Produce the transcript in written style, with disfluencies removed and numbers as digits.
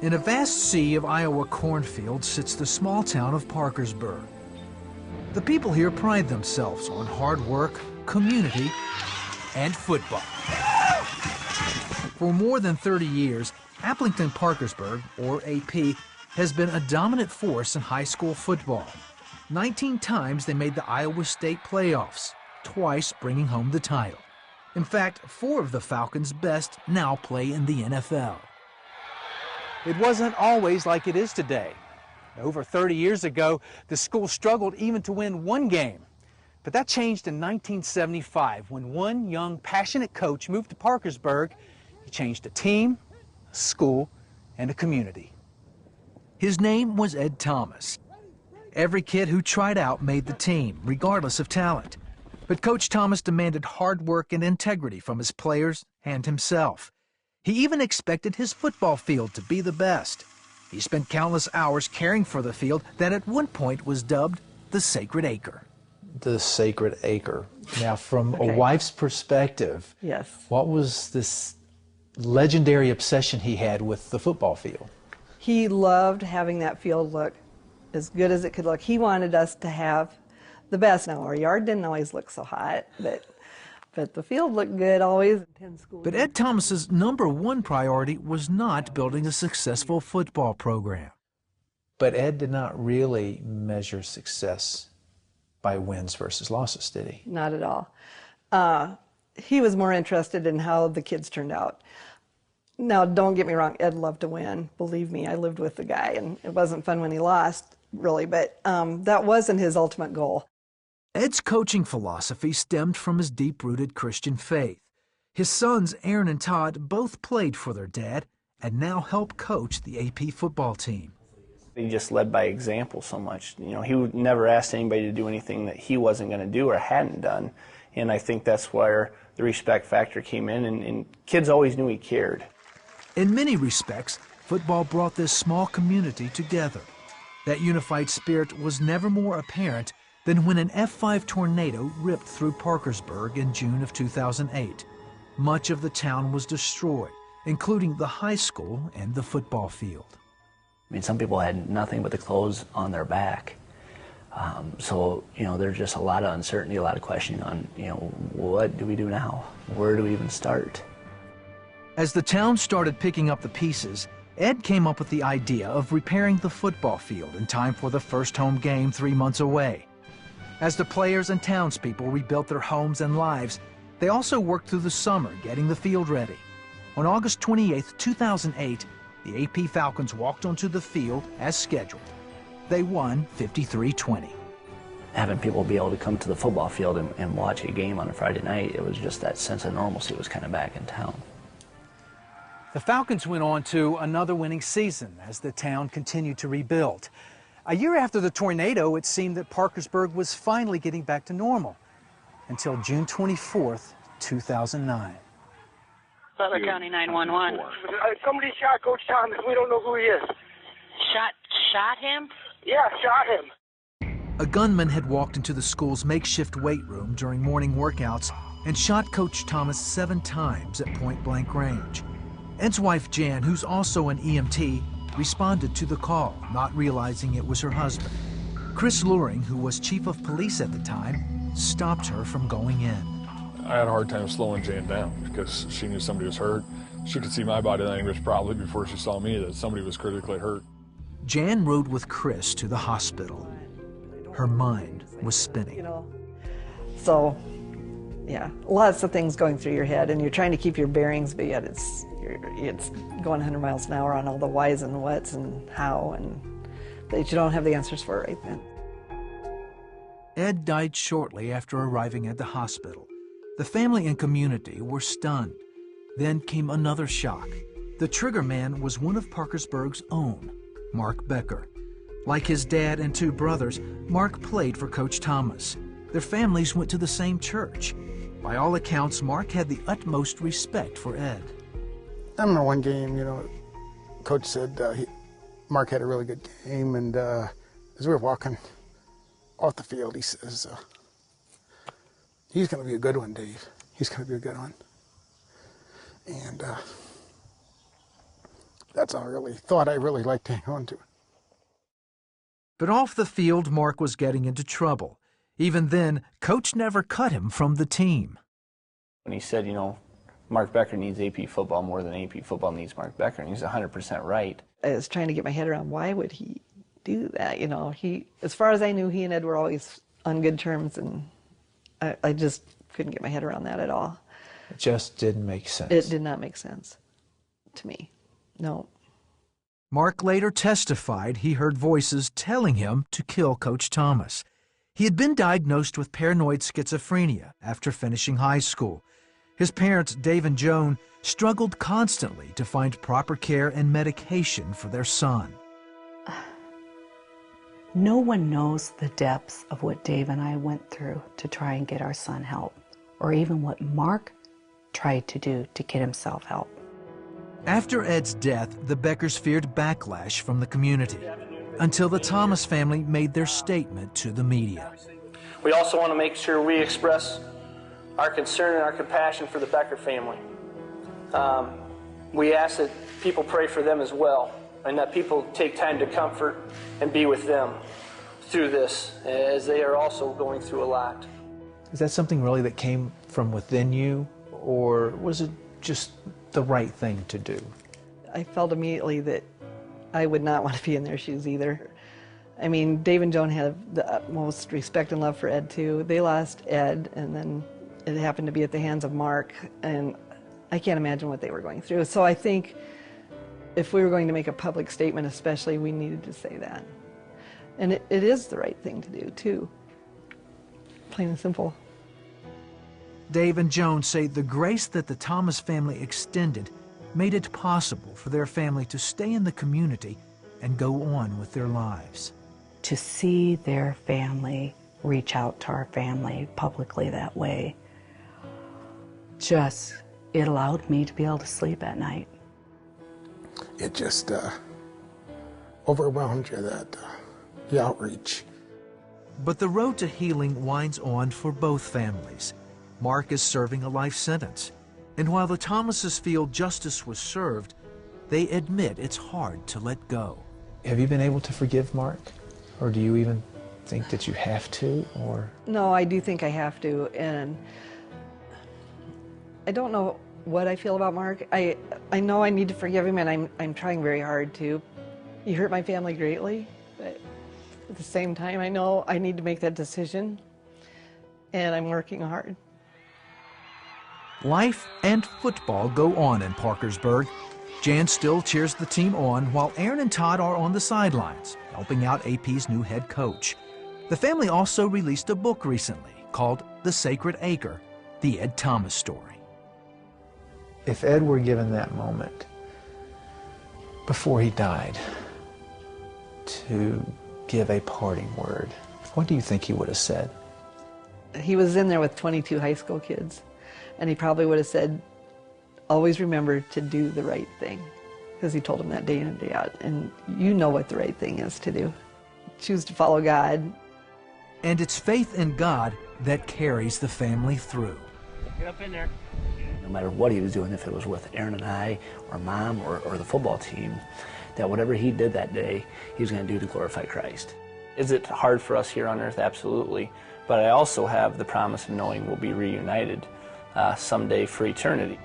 In a vast sea of Iowa cornfields sits the small town of Parkersburg. The people here pride themselves on hard work, community, and football. For more than 30 years, Applington-Parkersburg, or AP, has been a dominant force in high school football. 19 times they made the Iowa State playoffs, twice bringing home the title. In fact, 4 of the Falcons' best now play in the NFL. It wasn't always like it is today. Over 30 years ago, the school struggled even to win one game. But that changed in 1975 when one young, passionate coach moved to Parkersburg. He changed a team, a school, and a community. His name was Ed Thomas. Every kid who tried out made the team, regardless of talent. But Coach Thomas demanded hard work and integrity from his players and himself. He even expected his football field to be the best. He spent countless hours caring for the field that at one point was dubbed the Sacred Acre. The Sacred Acre. Now, from a wife's perspective, yes, what was this legendary obsession he had with the football field? He loved having that field look as good as it could look. He wanted us to have the best. Now, our yard didn't always look so hot, but the field looked good always. But Ed Thomas's #1 priority was not building a successful football program. But Ed did not really measure success by wins versus losses, did he? Not at all. He was more interested in how the kids turned out. Now, don't get me wrong, Ed loved to win. Believe me, I lived with the guy, and it wasn't fun when he lost, really, but that wasn't his ultimate goal. Ed's coaching philosophy stemmed from his deep-rooted Christian faith. His sons, Aaron and Todd, both played for their dad and now help coach the AP football team. He just led by example so much. You know, he would never ask anybody to do anything that he wasn't going to do or hadn't done. And I think that's where the respect factor came in, and kids always knew he cared. In many respects, football brought this small community together. That unified spirit was never more apparent than when an F5 tornado ripped through Parkersburg in June of 2008. Much of the town was destroyed, including the high school and the football field. I mean, some people had nothing but the clothes on their back. So, you know, there's just a lot of uncertainty, a lot of questioning on, you know, what do we do now? Where do we even start? As the town started picking up the pieces, Ed came up with the idea of repairing the football field in time for the first home game 3 months away. As the players and townspeople rebuilt their homes and lives, they also worked through the summer getting the field ready. On August 28, 2008, the AP Falcons walked onto the field as scheduled. They won 53-20. Having people be able to come to the football field and watch a game on a Friday night, it was just that sense of normalcy was kind of back in town. The Falcons went on to another winning season as the town continued to rebuild. A year after the tornado, it seemed that Parkersburg was finally getting back to normal, until June 24th, 2009. Butler County 911. Somebody shot Coach Thomas. We don't know who he is. Shot him? Yeah, shot him. A gunman had walked into the school's makeshift weight room during morning workouts and shot Coach Thomas 7 times at point-blank range. Ed's wife, Jan, who's also an EMT, responded to the call, not realizing it was her husband. Chris Luring, who was chief of police at the time, stopped her from going in. I had a hard time slowing Jan down because she knew somebody was hurt. She could see my body language probably before she saw me that somebody was critically hurt. Jan rode with Chris to the hospital. Her mind was spinning. You know, so, yeah, lots of things going through your head, and you're trying to keep your bearings, but yet it's going 100 miles an hour on all the whys and whats and how, and that you don't have the answers for right then. Ed died shortly after arriving at the hospital. The family and community were stunned. Then came another shock. The trigger man was one of Parkersburg's own, Mark Becker. Like his dad and 2 brothers, Mark played for Coach Thomas. Their families went to the same church. By all accounts, Mark had the utmost respect for Ed. I remember one game, you know, Coach said Mark had a really good game, and as we were walking off the field, he says, he's going to be a good one, Dave. He's going to be a good one. And that's all I really thought I really liked to hang on to. But off the field, Mark was getting into trouble. Even then, Coach never cut him from the team. When he said, you know, Mark Becker needs AP football more than AP football needs Mark Becker, and he's 100% right. I was trying to get my head around why would he do that. You know, as far as I knew, he and Ed were always on good terms, and I just couldn't get my head around that at all. It just didn't make sense. It did not make sense to me. No. Mark later testified he heard voices telling him to kill Coach Thomas. He had been diagnosed with paranoid schizophrenia after finishing high school. His parents, Dave and Joan, struggled constantly to find proper care and medication for their son. No one knows the depths of what Dave and I went through to try and get our son help, or even what Mark tried to do to get himself help. After Ed's death, the Beckers feared backlash from the community until the Thomas family made their statement to the media. We also want to make sure we express our concern and our compassion for the Becker family. We ask that people pray for them as well, and that people take time to comfort and be with them through this, as they are also going through a lot. Is that something really that came from within you, or was it just the right thing to do? I felt immediately that I would not want to be in their shoes either. I mean, Dave and Joan have the utmost respect and love for Ed too. They lost Ed, and then it happened to be at the hands of Mark, and I can't imagine what they were going through. So I think if we were going to make a public statement especially, we needed to say that. And it is the right thing to do too. Plain and simple. Dave and Joan say the grace that the Thomas family extended made it possible for their family to stay in the community and go on with their lives. To see their family reach out to our family publicly that way, it allowed me to be able to sleep at night. It just overwhelmed you, the outreach. But the road to healing winds on for both families. Mark is serving a life sentence, and while the Thomases feel justice was served, they admit it's hard to let go. Have you been able to forgive Mark? Or do you even think that you have to? Or No, I do think I have to, and I don't know what I feel about Mark. I know I need to forgive him, and I'm trying very hard to. He hurt my family greatly, but at the same time, I know I need to make that decision, and I'm working hard. Life and football go on in Parkersburg. Jan still cheers the team on while Aaron and Todd are on the sidelines, helping out AP's new head coach. The family also released a book recently called The Sacred Acre, the Ed Thomas story. if Ed were given that moment before he died to give a parting word, what do you think he would have said? He was in there with 22 high school kids, and he probably would have said, always remember to do the right thing, because he told them that day in and day out, and you know what the right thing is to do. Choose to follow God. And it's faith in God that carries the family through. Get up in there. No matter what he was doing, if it was with Aaron and I, or Mom, or the football team, that whatever he did that day, he was going to do to glorify Christ. Is it hard for us here on earth? Absolutely. But I also have the promise of knowing we'll be reunited someday for eternity.